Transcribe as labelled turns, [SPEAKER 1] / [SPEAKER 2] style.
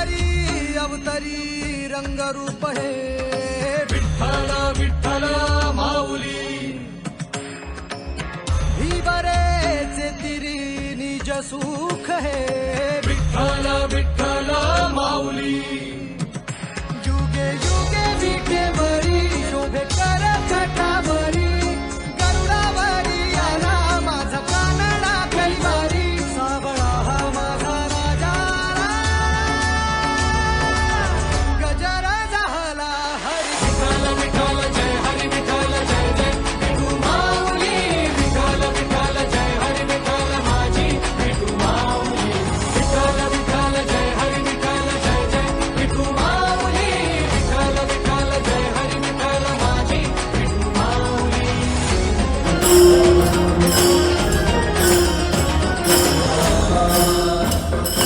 [SPEAKER 1] अवतरी अवतरी रंगरूप हे
[SPEAKER 2] विठ्ठल विठ्ठल माऊली
[SPEAKER 1] ही बरेचे तिरी निज सुख हे